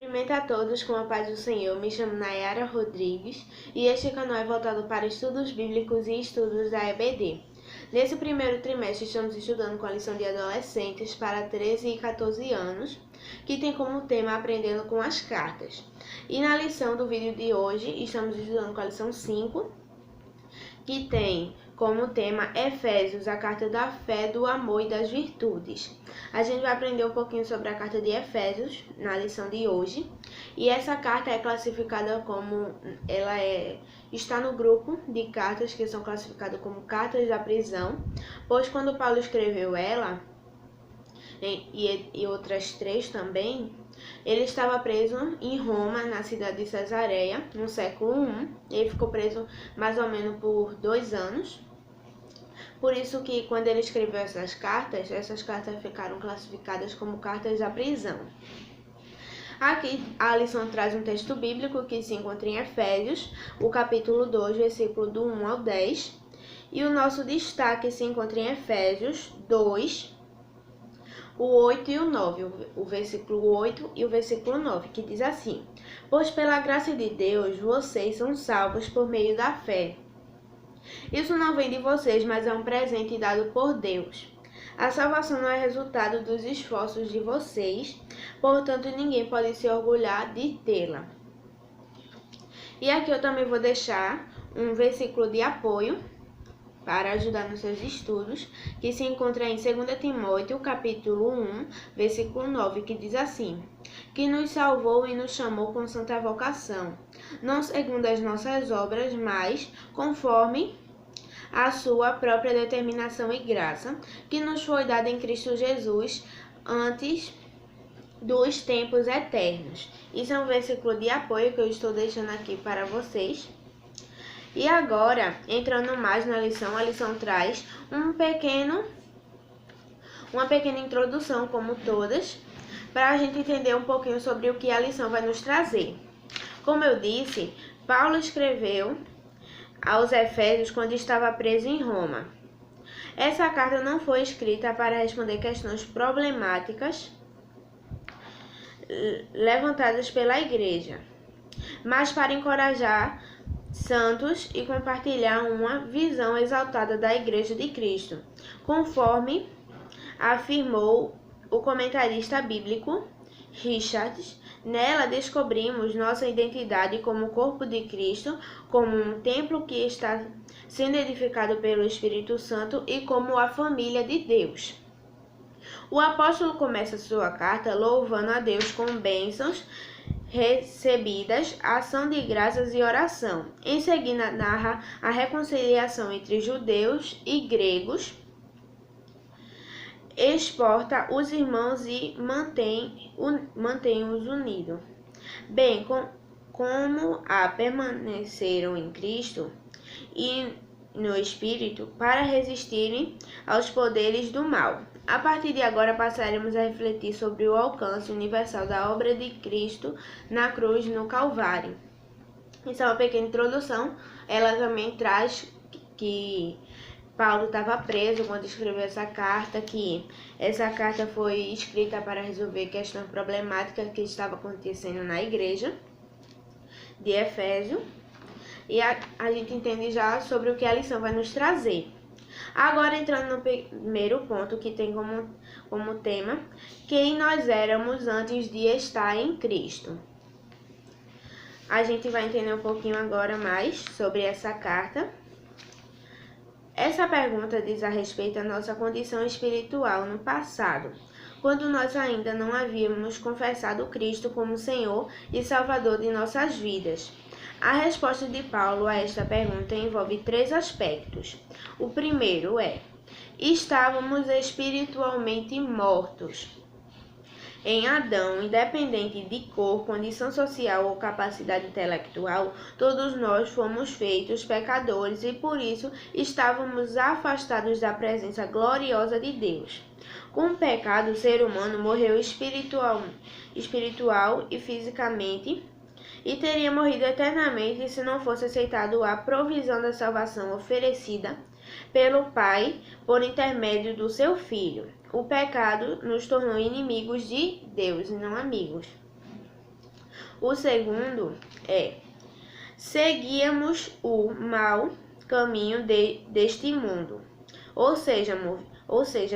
Cumprimento a todos com a paz do Senhor. Me chamo Nayara Rodrigues e este canal é voltado para estudos bíblicos e estudos da EBD. Nesse primeiro trimestre, estamos estudando com a lição de adolescentes para 13 e 14 anos, que tem como tema Aprendendo com as Cartas. E na lição do vídeo de hoje, estamos estudando com a lição 5, que tem como tema Efésios, a carta da fé, do amor e das virtudes. A gente vai aprender um pouquinho sobre a carta de Efésios na lição de hoje. E essa carta é classificada como, está no grupo de cartas que são classificadas como cartas da prisão, pois quando Paulo escreveu ela, e outras 3 também, ele estava preso em Roma, na cidade de Cesareia, no século I. Ele ficou preso mais ou menos por 2 anos. Por isso que quando ele escreveu essas cartas ficaram classificadas como cartas da prisão. Aqui a lição traz um texto bíblico que se encontra em Efésios, o capítulo 2, versículo do 1 ao 10. E o nosso destaque se encontra em Efésios 2, o 8 e o 9, o versículo 8 e o versículo 9, que diz assim: Pois pela graça de Deus vocês são salvos por meio da fé. Isso não vem de vocês, mas é um presente dado por Deus. A salvação não é resultado dos esforços de vocês, portanto ninguém pode se orgulhar de tê-la. E aqui eu também vou deixar um versículo de apoio para ajudar nos seus estudos, que se encontra em 2 Timóteo, capítulo 1, versículo 9, que diz assim: Que nos salvou e nos chamou com santa vocação, não segundo as nossas obras, mas conforme a sua própria determinação e graça, que nos foi dada em Cristo Jesus antes dos tempos eternos. Isso é um versículo de apoio que eu estou deixando aqui para vocês. E agora, entrando mais na lição, a lição traz uma pequena introdução, como todas, para a gente entender um pouquinho sobre o que a lição vai nos trazer. Como eu disse, Paulo escreveu aos Efésios quando estava preso em Roma. Essa carta não foi escrita para responder questões problemáticas levantadas pela igreja, mas para encorajar santos e compartilhar uma visão exaltada da Igreja de Cristo, conforme afirmou o comentarista bíblico Richards. Nela descobrimos nossa identidade como corpo de Cristo, como um templo que está sendo edificado pelo Espírito Santo e como a família de Deus. O apóstolo começa sua carta louvando a Deus com bênçãos recebidas, ação de graças e oração. Em seguida, narra a reconciliação entre judeus e gregos, exorta os irmãos e mantém-os unidos, bem como permaneceram em Cristo e no Espírito para resistirem aos poderes do mal. A partir de agora passaremos a refletir sobre o alcance universal da obra de Cristo na cruz no Calvário. Isso é uma pequena introdução. Ela também traz que Paulo estava preso quando escreveu essa carta, que essa carta foi escrita para resolver questões problemáticas que estavam acontecendo na igreja de Efésio. E a gente entende já sobre o que a lição vai nos trazer. Agora, entrando no primeiro ponto, que tem como tema quem nós éramos antes de estar em Cristo. A gente vai entender um pouquinho agora mais sobre essa carta. Essa pergunta diz a respeito à nossa condição espiritual no passado, quando nós ainda não havíamos confessado Cristo como Senhor e Salvador de nossas vidas. A resposta de Paulo a esta pergunta envolve 3 aspectos. O primeiro é: estávamos espiritualmente mortos. Em Adão, independente de cor, condição social ou capacidade intelectual, todos nós fomos feitos pecadores e por isso estávamos afastados da presença gloriosa de Deus. Com o pecado, o ser humano morreu espiritual e fisicamente, e teria morrido eternamente se não fosse aceitado a provisão da salvação oferecida pelo Pai por intermédio do seu Filho. O pecado nos tornou inimigos de Deus e não amigos. O segundo é: seguíamos o mau caminho deste mundo. Ou seja,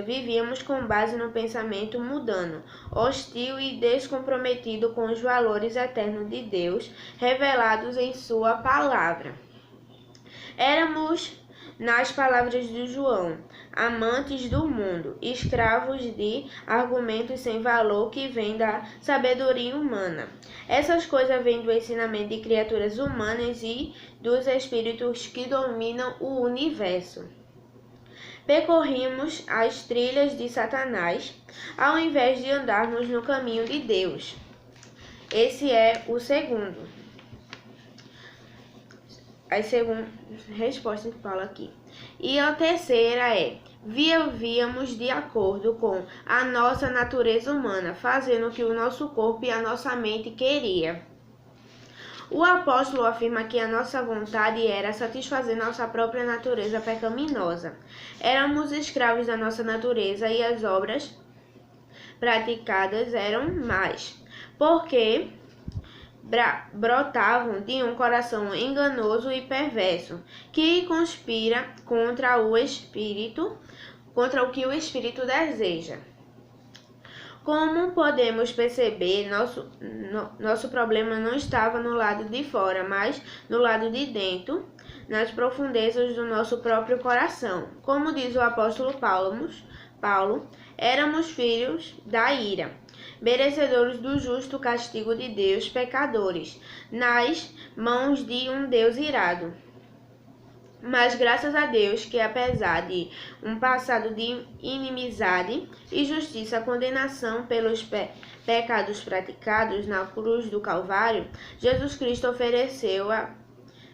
vivíamos com base no pensamento mundano, hostil e descomprometido com os valores eternos de Deus revelados em sua palavra. Éramos, nas palavras de João, amantes do mundo, escravos de argumentos sem valor que vêm da sabedoria humana. Essas coisas vêm do ensinamento de criaturas humanas e dos espíritos que dominam o universo. Percorrimos as trilhas de Satanás, ao invés de andarmos no caminho de Deus. Esse é o segundo. A segunda resposta que fala aqui. E a terceira é: vivíamos de acordo com a nossa natureza humana, fazendo o que o nosso corpo e a nossa mente queria. O apóstolo afirma que a nossa vontade era satisfazer nossa própria natureza pecaminosa. Éramos escravos da nossa natureza e as obras praticadas eram más, porque brotavam de um coração enganoso e perverso, que conspira contra o que o Espírito deseja. Como podemos perceber, nosso problema não estava no lado de fora, mas no lado de dentro, nas profundezas do nosso próprio coração. Como diz o apóstolo Paulo, éramos filhos da ira, merecedores do justo castigo de Deus, pecadores, nas mãos de um Deus irado. Mas graças a Deus que, apesar de um passado de inimizade, injustiça, condenação pelos pecados praticados na cruz do Calvário, Jesus Cristo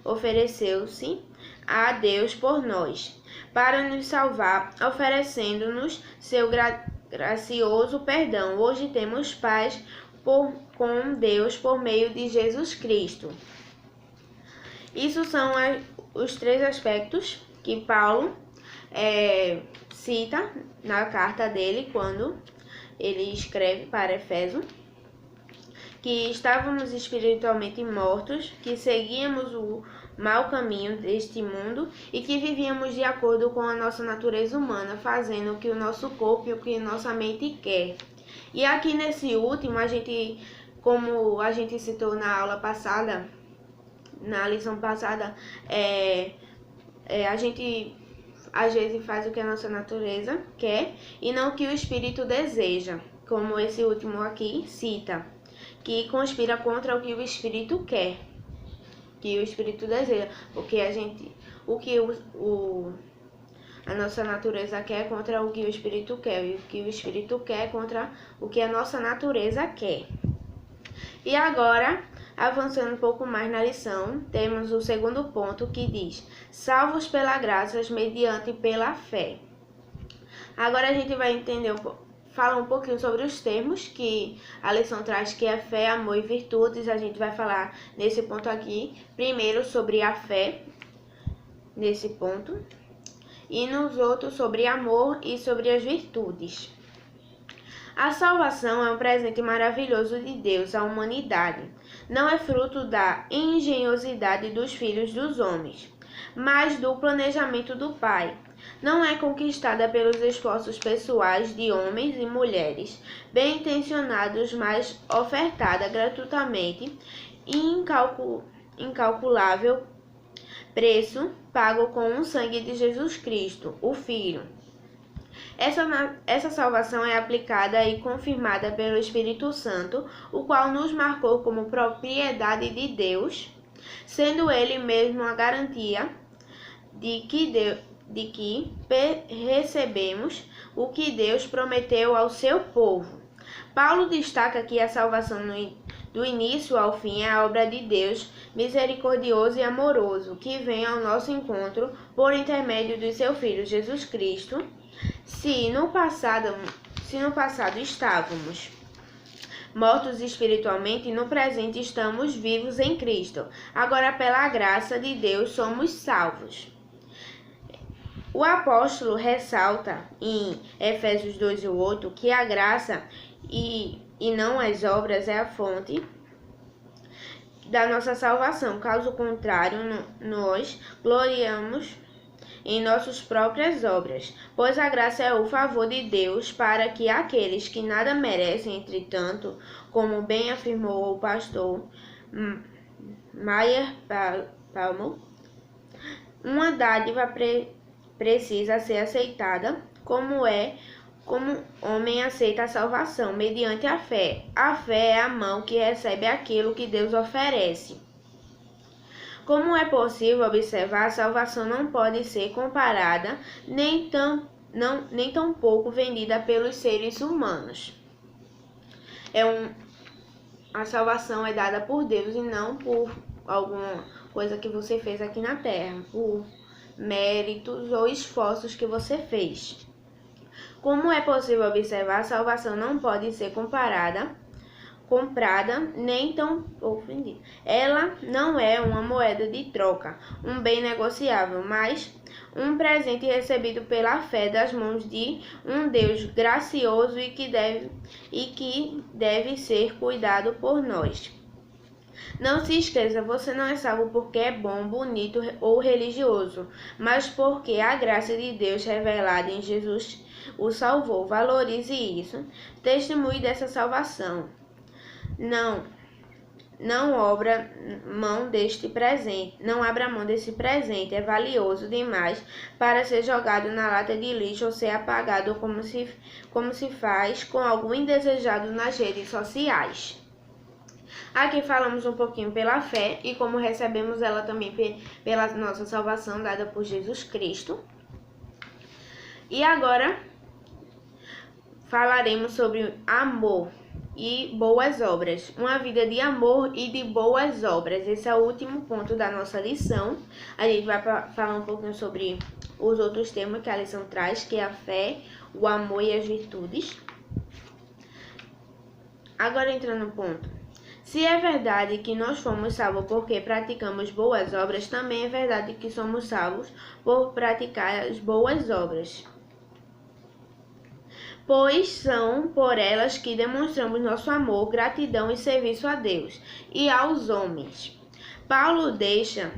ofereceu-se a Deus por nós, para nos salvar, oferecendo-nos seu gracioso perdão. Hoje temos paz com Deus por meio de Jesus Cristo. Isso são os três aspectos que Paulo cita na carta dele quando ele escreve para Efésios, que estávamos espiritualmente mortos, que seguíamos o mau caminho deste mundo e que vivíamos de acordo com a nossa natureza humana, fazendo o que o nosso corpo e o que a nossa mente quer. E aqui nesse último, como a gente citou na aula passada, na lição passada, a gente às vezes faz o que a nossa natureza quer e não o que o Espírito deseja, como esse último aqui cita, que conspira contra o que o Espírito quer, que o Espírito deseja, porque a nossa natureza quer contra o que o Espírito quer, e o que o Espírito quer contra o que a nossa natureza quer. E agora, avançando um pouco mais na lição, temos o segundo ponto que diz: salvos pela graça mediante pela fé. Agora a gente vai falar um pouquinho sobre os termos que a lição traz, que é fé, amor e virtudes. A gente vai falar nesse ponto aqui, primeiro sobre a fé, nesse ponto, e nos outros sobre amor e sobre as virtudes. A salvação é um presente maravilhoso de Deus à humanidade. Não é fruto da engenhosidade dos filhos dos homens, mas do planejamento do Pai. Não é conquistada pelos esforços pessoais de homens e mulheres bem-intencionados, mas ofertada gratuitamente e incalculável preço pago com o sangue de Jesus Cristo, o Filho. Essa salvação é aplicada e confirmada pelo Espírito Santo, o qual nos marcou como propriedade de Deus, sendo ele mesmo a garantia de que recebemos o que Deus prometeu ao seu povo. Paulo destaca que a salvação do início ao fim é a obra de Deus misericordioso e amoroso, que vem ao nosso encontro por intermédio do seu Filho Jesus Cristo. Se no passado estávamos mortos espiritualmente, no presente estamos vivos em Cristo. Agora, pela graça de Deus, somos salvos. O apóstolo ressalta em Efésios 2:8 que a graça e não as obras é a fonte da nossa salvação. Caso contrário, nós gloriamos em nossas próprias obras, pois a graça é o favor de Deus para que aqueles que nada merecem, entretanto, como bem afirmou o pastor Mayer Palmer, uma dádiva precisa ser aceitada como homem aceita a salvação, mediante a fé. A fé é a mão que recebe aquilo que Deus oferece. Como é possível observar, a salvação não pode ser comparada nem tampouco vendida pelos seres humanos. A salvação é dada por Deus e não por alguma coisa que você fez aqui na terra, por méritos ou esforços que você fez. Como é possível observar, a salvação não pode ser comprada nem tampouco vendida. Ela não é uma moeda de troca, um bem negociável, mas um presente recebido pela fé das mãos de um Deus gracioso e que deve ser cuidado por nós. Não se esqueça, você não é salvo porque é bom, bonito ou religioso, mas porque a graça de Deus revelada em Jesus o salvou. Valorize isso. Testemunhe dessa salvação. Não abra mão deste presente. Não abra mão desse presente. É valioso demais para ser jogado na lata de lixo ou ser apagado como se faz com algum indesejado nas redes sociais. Aqui falamos um pouquinho pela fé e como recebemos ela também pela nossa salvação dada por Jesus Cristo. E agora falaremos sobre amor e boas obras. Uma vida de amor e de boas obras. Esse é o último ponto da nossa lição. A gente vai falar um pouquinho sobre os outros temas que a lição traz, que é a fé, o amor e as virtudes. Agora entrando no ponto. Se é verdade que nós fomos salvos porque praticamos boas obras, também é verdade que somos salvos por praticar as boas obras, pois são por elas que demonstramos nosso amor, gratidão e serviço a Deus e aos homens. Paulo deixa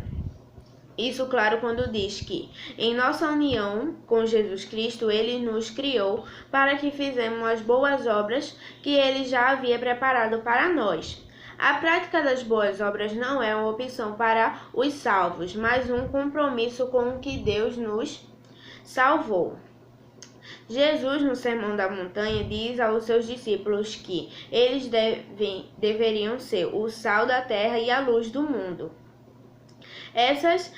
isso claro quando diz que, em nossa união com Jesus Cristo, Ele nos criou para que fizéssemos as boas obras que Ele já havia preparado para nós. A prática das boas obras não é uma opção para os salvos, mas um compromisso com o que Deus nos salvou. Jesus, no Sermão da Montanha, diz aos seus discípulos que eles deveriam ser o sal da terra e a luz do mundo. Essas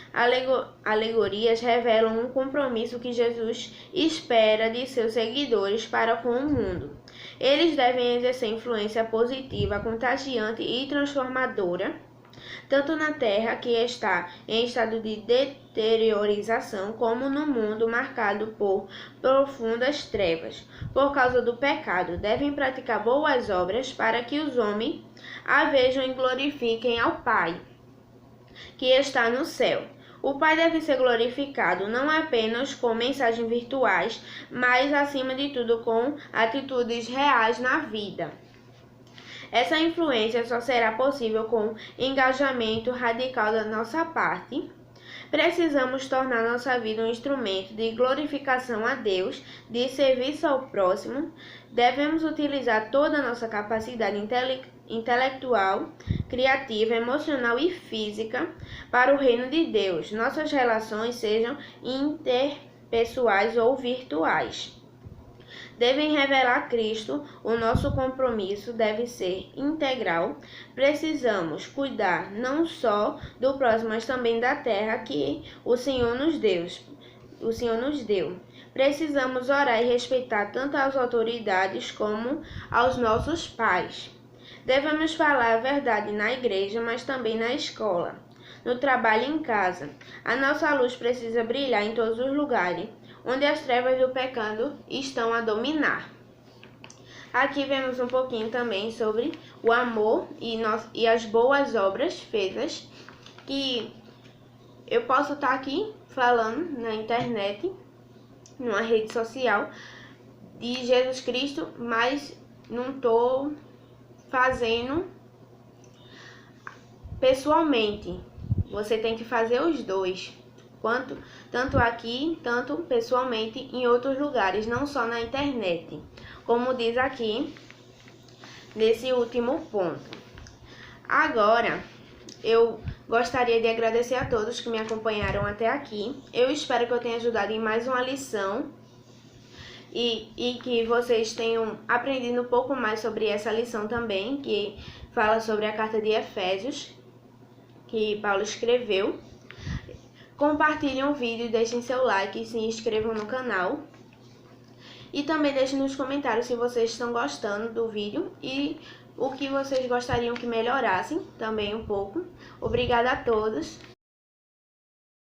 alegorias revelam um compromisso que Jesus espera de seus seguidores para com o mundo. Eles devem exercer influência positiva, contagiante e transformadora, tanto na terra, que está em estado de deteriorização, como no mundo marcado por profundas trevas. Por causa do pecado, devem praticar boas obras para que os homens a vejam e glorifiquem ao Pai, que está no céu. O Pai deve ser glorificado não apenas com mensagens virtuais, mas acima de tudo com atitudes reais na vida. Essa influência só será possível com engajamento radical da nossa parte. Precisamos tornar nossa vida um instrumento de glorificação a Deus, de serviço ao próximo. Devemos utilizar toda a nossa capacidade intelectual, criativa, emocional e física para o reino de Deus. Nossas relações, sejam interpessoais ou virtuais, devem revelar Cristo. O nosso compromisso deve ser integral. Precisamos cuidar não só do próximo, mas também da terra que o Senhor nos deu. Precisamos orar e respeitar tanto as autoridades como aos nossos pais. Devemos falar a verdade na igreja, mas também na escola, no trabalho e em casa. A nossa luz precisa brilhar em todos os lugares onde as trevas do pecado estão a dominar. Aqui vemos um pouquinho também sobre o amor e as boas obras feitas, que eu posso estar aqui falando na internet, numa rede social, de Jesus Cristo, mas não estou fazendo pessoalmente. Você tem que fazer os dois, tanto aqui, tanto pessoalmente em outros lugares, não só na internet, como diz aqui nesse último ponto. Agora, eu gostaria de agradecer a todos que me acompanharam até aqui. Eu espero que eu tenha ajudado em mais uma lição e que vocês tenham aprendido um pouco mais sobre essa lição também, que fala sobre a carta de Efésios, que Paulo escreveu. Compartilhem o vídeo, deixem seu like e se inscrevam no canal. E também deixem nos comentários se vocês estão gostando do vídeo e o que vocês gostariam que melhorassem também um pouco. Obrigada a todos.